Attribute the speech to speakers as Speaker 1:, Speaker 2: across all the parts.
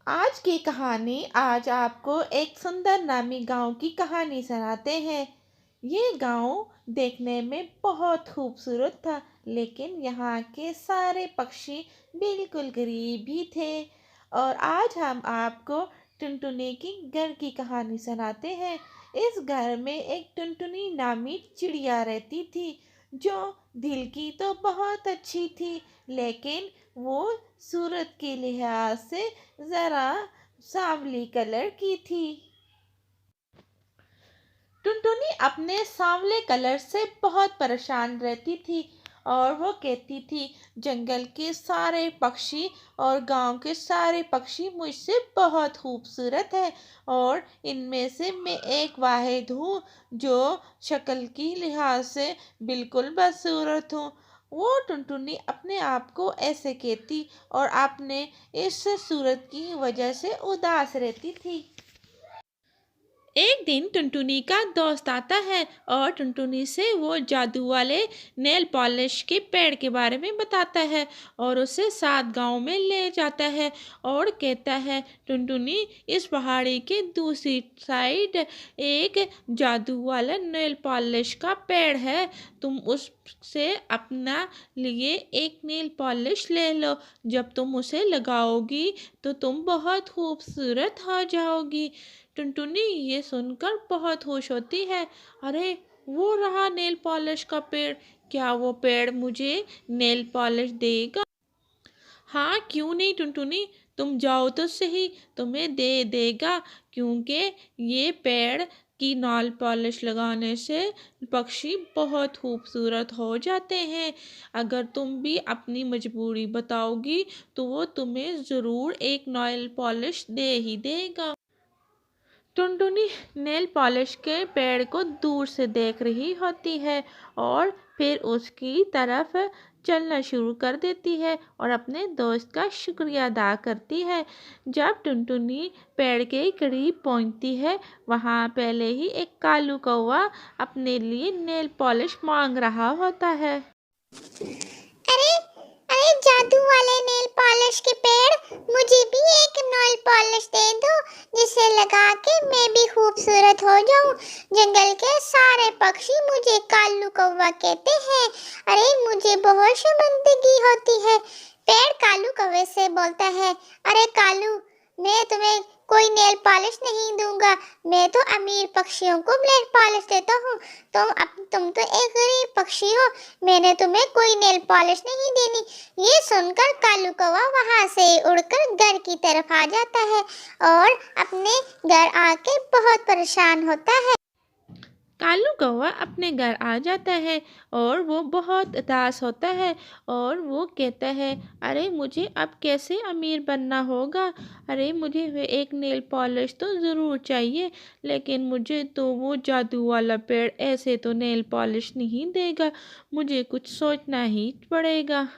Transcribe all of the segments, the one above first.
Speaker 1: आज की कहानी आज आपको एक सुंदर नामी गांव की कहानी सुनाते हैं। ये गांव देखने में बहुत खूबसूरत था, लेकिन यहाँ के सारे पक्षी बिल्कुल गरीब ही थे। और आज हम आपको टुनटुनी की घर की कहानी सुनाते हैं। इस घर में एक टुनटुनी नामी चिड़िया रहती थी, जो दिल की तो बहुत अच्छी थी, लेकिन वो सूरत के लिहाज से ज़रा सांवली कलर की थी। टुनटुनी अपने सांवले कलर से बहुत परेशान रहती थी और वो कहती थी, जंगल के सारे पक्षी और गांव के सारे पक्षी मुझसे बहुत खूबसूरत है, और इनमें से मैं एक वाहिद हूँ जो शक्ल की लिहाज से बिल्कुल बदसूरत हूँ। वो टुनटुनी अपने आप को ऐसे कहती और अपने इस सूरत की वजह से उदास रहती थी। एक दिन टुनटुनी का दोस्त आता है और टुनटुनी से वो जादू वाले नेल पॉलिश के पेड़ के बारे में बताता है और उसे 7 गांव में ले जाता है और कहता है, टुनटुनी, इस पहाड़ी के दूसरी साइड एक जादू वाला नेल पॉलिश का पेड़ है। तुम उससे अपना लिए एक नेल पॉलिश ले लो। जब तुम उसे लगाओगी तो तुम बहुत खूबसूरत हो जाओगी। टुनटुनी ये सुनकर बहुत खुश होती है। अरे, वो रहा नेल पॉलिश का पेड़। क्या वो पेड़ मुझे नेल पॉलिश देगा? हाँ, क्यों नहीं टुनटुनी, तुम जाओ तो सही, तुम्हें दे देगा। क्योंकि ये पेड़ की नेल पॉलिश लगाने से पक्षी बहुत खूबसूरत हो जाते हैं। अगर तुम भी अपनी मजबूरी बताओगी तो वो तुम्हें ज़रूर एक नेल पॉलिश दे ही देगा। टुनटुनी नेल पॉलिश के पेड़ को दूर से देख रही होती है और फिर उसकी तरफ चलना शुरू कर देती है और अपने दोस्त का शुक्रिया अदा करती है। जब टुनटुनी पेड़ के करीब पहुंचती है, वहां पहले ही एक कालू कौवा अपने लिए नेल पॉलिश मांग रहा होता है।
Speaker 2: अरे अरे जादू वाले नेल पॉलिश के पेड़, मुझे भी एक नेल पॉलिश दे दो, जिसे लगा के मैं भी खूबसूरत हो जाऊं। जंगल के सारे पक्षी मुझे कालू कौवा कहते हैं। अरे मुझे बहुत शर्मिंदगी होती है। पेड़ कालू कौवे से बोलता है, अरे कालू, मैं तुम्हें कोई नेल पॉलिश नहीं दूंगा। मैं तो अमीर पक्षियों को नेल पॉलिश देता हूँ। तुम तो एक गरीब पक्षी हो, मैंने तुम्हें कोई नेल पॉलिश नहीं देनी। ये सुनकर कालू कौवा वहां से उड़कर घर की तरफ आ जाता है और अपने घर आके बहुत परेशान होता है।
Speaker 1: कालू कौवा अपने घर आ जाता है और वो बहुत उदास होता है और वो कहता है, अरे मुझे अब कैसे अमीर बनना होगा। अरे मुझे एक नेल पॉलिश तो ज़रूर चाहिए, लेकिन मुझे तो वो जादू वाला पेड़ ऐसे तो नेल पॉलिश नहीं देगा। मुझे कुछ सोचना ही पड़ेगा।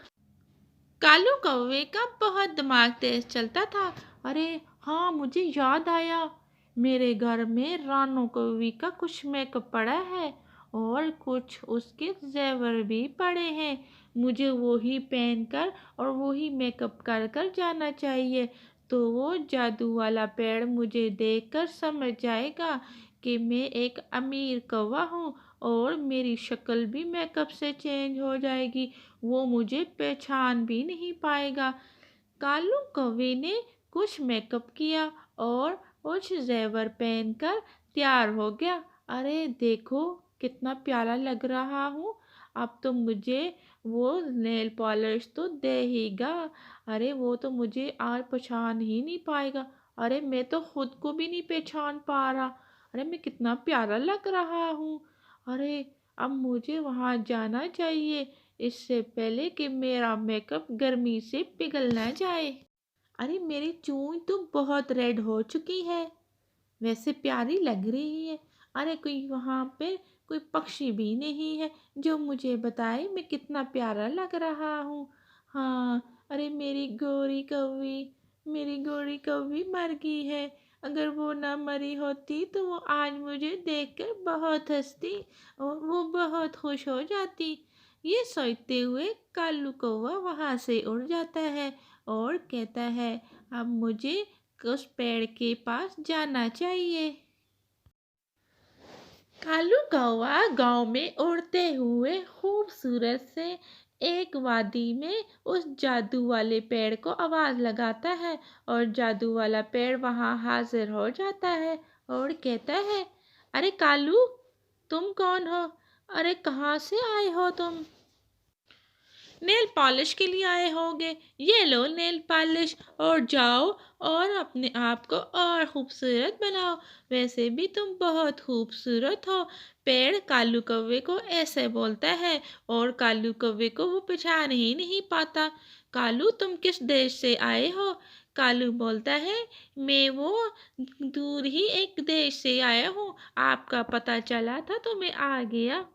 Speaker 1: कालू कौवे का बहुत दिमाग तेज चलता था। अरे हाँ, मुझे याद आया, मेरे घर में रानू कौवी का कुछ मेकअप पड़ा है और कुछ उसके जेवर भी पड़े हैं। मुझे वो ही पहनकर और वो ही मेकअप कर कर जाना चाहिए, तो वो जादू वाला पेड़ मुझे देखकर समझ जाएगा कि मैं एक अमीर कौवा हूँ और मेरी शक्ल भी मेकअप से चेंज हो जाएगी। वो मुझे पहचान भी नहीं पाएगा। कालू कौवे ने कुछ मेकअप किया और कुछ जेवर पहनकर तैयार हो गया। अरे देखो, कितना प्यारा लग रहा हूँ। अब तो मुझे वो नेल पॉलिश तो देगा। अरे वो तो मुझे आज पहचान ही नहीं पाएगा। अरे मैं तो खुद को भी नहीं पहचान पा रहा। अरे मैं कितना प्यारा लग रहा हूँ। अरे अब मुझे वहाँ जाना चाहिए, इससे पहले कि मेरा मेकअप गर्मी से पिघल ना जाए। अरे मेरी चूड़ी तो बहुत रेड हो चुकी है, वैसे प्यारी लग रही है। अरे कोई वहाँ पे कोई पक्षी भी नहीं है जो मुझे बताए मैं कितना प्यारा लग रहा हूँ। हाँ, अरे मेरी गोरी कौवी मर गई है। अगर वो ना मरी होती तो वो आज मुझे देखकर बहुत हंसती और वो बहुत खुश हो जाती। ये सोचते हुए कालू कौवा वहाँ से उड़ जाता है और कहता है, अब मुझे उस पेड़ के पास जाना चाहिए। कालू कौवा गांव में उड़ते हुए खूबसूरत से एक वादी में उस जादू वाले पेड़ को आवाज लगाता है और जादू वाला पेड़ वहां हाजिर हो जाता है और कहता है, अरे कालू, तुम कौन हो? अरे कहाँ से आए हो तुम? नेल पॉलिश के लिए आए होगे। ये लो नेल पॉलिश और जाओ और अपने आप को और खूबसूरत बनाओ। वैसे भी तुम बहुत खूबसूरत हो। पेड़ कालू कौवे को ऐसे बोलता है और कालू कौवे को वो पहचान ही नहीं पाता। कालू, तुम किस देश से आए हो? कालू बोलता है, मैं वो दूर ही एक देश से आया हूँ। आपका पता चला था तो मैं आ गया।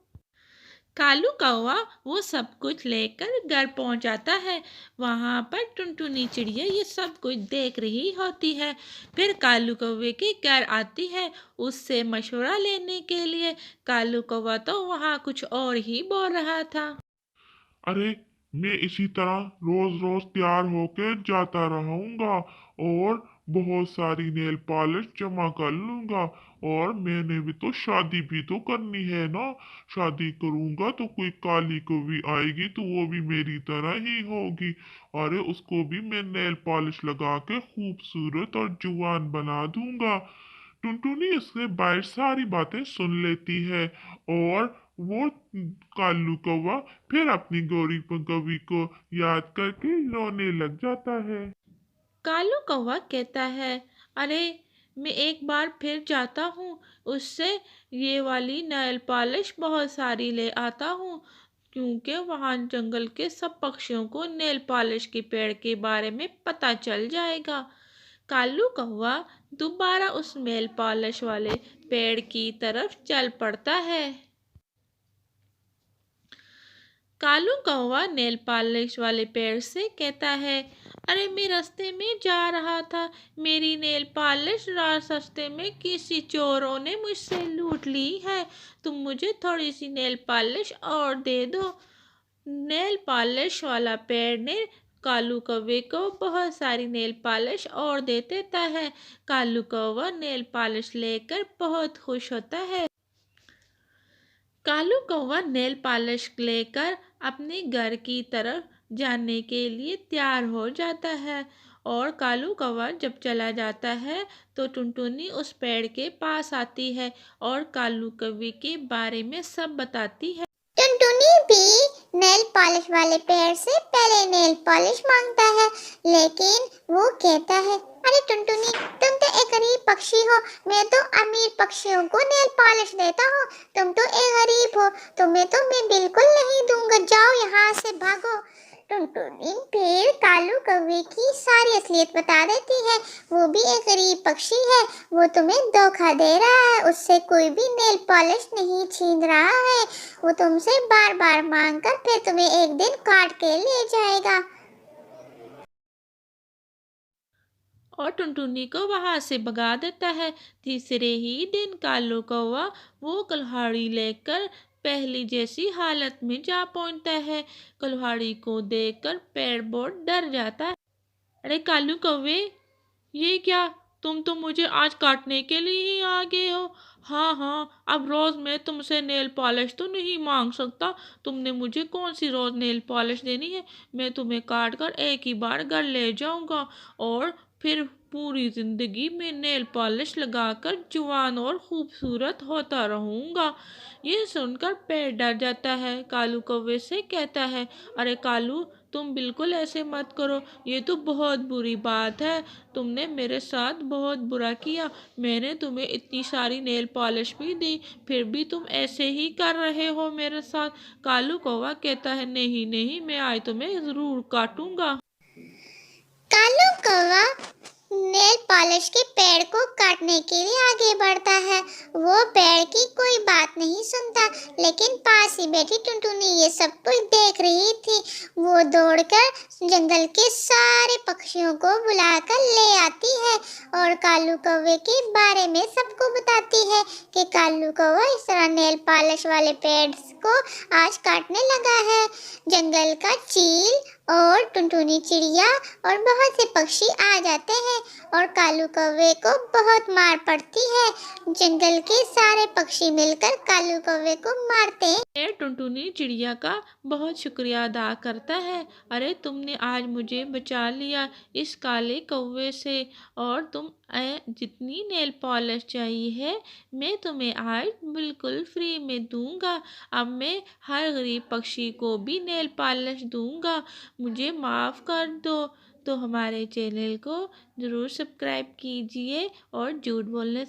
Speaker 1: कालू कौवा वो सब कुछ लेकर घर पहुंच जाता है। वहां पर टुनटुनी चिड़िया ये सब कुछ देख रही होती है। फिर कालू कौवे के घर आती है उससे मशवरा लेने के लिए। कालू कौवा तो वहां कुछ और ही बोल रहा था।
Speaker 3: अरे, मैं इसी तरह रोज रोज तैयार होकर जाता रहूंगा और बहुत सारी नेल पॉलिश जमा कर लूंगा। और मैंने भी तो शादी भी तो करनी है ना। शादी करूंगा तो कोई काली को भी आएगी तो वो भी मेरी तरह ही होगी। अरे, उसको भी मैं नेल पॉलिश लगा के खूबसूरत और जुवान बना दूंगा। टुनटुनी इसके बाहर सारी बातें सुन लेती है और वो कालू कौवा फिर अपनी गौरी कवि को याद करके रोने लग जाता है।
Speaker 1: कालू कौवा कहता है, अरे मैं एक बार फिर जाता हूँ, उससे ये वाली नेल पॉलिश बहुत सारी ले आता हूँ, क्योंकि वहाँ जंगल के सब पक्षियों को नेल पॉलिश के पेड़ के बारे में पता चल जाएगा। कालू कौवा दोबारा उस नेल पॉलिश वाले पेड़ की तरफ चल पड़ता है। कालू कौवा नेल पॉलिश वाले पेड़ से कहता है, अरे मैं रास्ते में जा रहा था, मेरी नेल पॉलिश रास्ते में किसी चोरों ने मुझसे लूट ली है। तुम मुझे थोड़ी सी नेल पॉलिश और दे दो। नेल पॉलिश वाला पेड़ ने कालू कौवे को बहुत सारी नेल पॉलिश और दे देता है। कालू कौवा नेल पॉलिश लेकर बहुत खुश होता है। कालू कौवा नेल पॉलिश लेकर अपने घर की तरफ जाने के लिए तैयार हो जाता है। और कालू कौवा जब चला जाता है तो टुनटुनी उस पेड़ के पास आती है और कालू कौवे के बारे में सब बताती है।
Speaker 2: टुनटुनी भी नेल पॉलिश वाले पेड़ से पहले नेल पॉलिश मांगता है, लेकिन वो कहता है, अरे टुनटुनी, तुम तो एक गरीब पक्षी हो, मैं तो अमीर पक्षियों को नेल पॉलिश देता हूँ। तुम तो एक गरीब हो, तुम्हें तो मैं बिल्कुल नहीं दूंगा, जाओ यहाँ से भागो। टुनटुनी फिर कालू कौवे की सारी असलियत बता देती है। वो भी एक गरीब पक्षी है, वो तुम्हें धोखा दे रहा है, उससे कोई भी नेल पॉलिश नहीं छीन रहा है। वो तुमसे बार बार मांग कर फिर तुम्हें एक दिन काट के ले जाएगा।
Speaker 1: और टुनटुनी को वहां से भगा देता है। तीसरे ही दिन कालू कौवा वो कुल्हाड़ी लेकर पहली जैसी हालत में जा पहुंचता है। कुल्हाड़ी को देखकर पेड़ बहुत डर जाता है। अरे कालू कौवे, ये क्या? तुम तो मुझे आज काटने के लिए ही आ गए हो। हाँ हाँ, अब रोज मैं तुमसे नेल पॉलिश तो नहीं मांग सकता। तुमने मुझे कौन सी रोज नेल पॉलिश देनी है? मैं तुम्हें काट कर एक ही बार घर ले जाऊंगा और फिर पूरी जिंदगी में नेल पॉलिश लगाकर जवान और खूबसूरत होता रहूंगा। ये सुनकर पेड़ डर जाता है। कालू कौवे से कहता है, अरे कालू, तुम बिल्कुल ऐसे मत करो, ये तो बहुत बुरी बात है। तुमने मेरे साथ बहुत बुरा किया। मैंने तुम्हें इतनी सारी नेल पॉलिश भी दी, फिर भी तुम ऐसे ही कर रहे हो मेरे साथ। कालू कौवा कहता है, नहीं नहीं, मैं आज तुम्हें जरूर काटूंगा।
Speaker 2: कालू कौवा नेल पॉलिश के पेड़ को काटने के लिए आगे बढ़ता है। वो पेड़ की कोई बात नहीं सुनता, लेकिन पास ही बैठी टुनटुनी ये सब कुछ देख रही थी। वो दौड़कर जंगल के सारे पक्षियों को बुलाकर ले आती है और कालू कौवे के बारे में सबको बताती है कि कालू कौवा इस तरह नेल पॉलिश वाले पेड़ को आज काटने लगा है। जंगल का चील और टुनटुनी चिड़िया और बहुत से पक्षी आ जाते हैं और कालू कौवे को बहुत मार पड़ती है। जंगल के सारे पक्षी मिलकर कालू कौवे को मारते हैं।
Speaker 1: ये टुनटुनी चिड़िया का बहुत शुक्रिया अदा करता है। अरे तुमने आज मुझे बचा लिया इस काले कौवे से, और तुम जितनी नेल पॉलिश चाहिए है मैं तुम्हें आज बिल्कुल फ्री में दूंगा। अब मैं हर गरीब पक्षी को भी नेल पॉलिश दूंगा। मुझे माफ़ कर दो। तो हमारे चैनल को ज़रूर सब्सक्राइब कीजिए और झूठ बोलने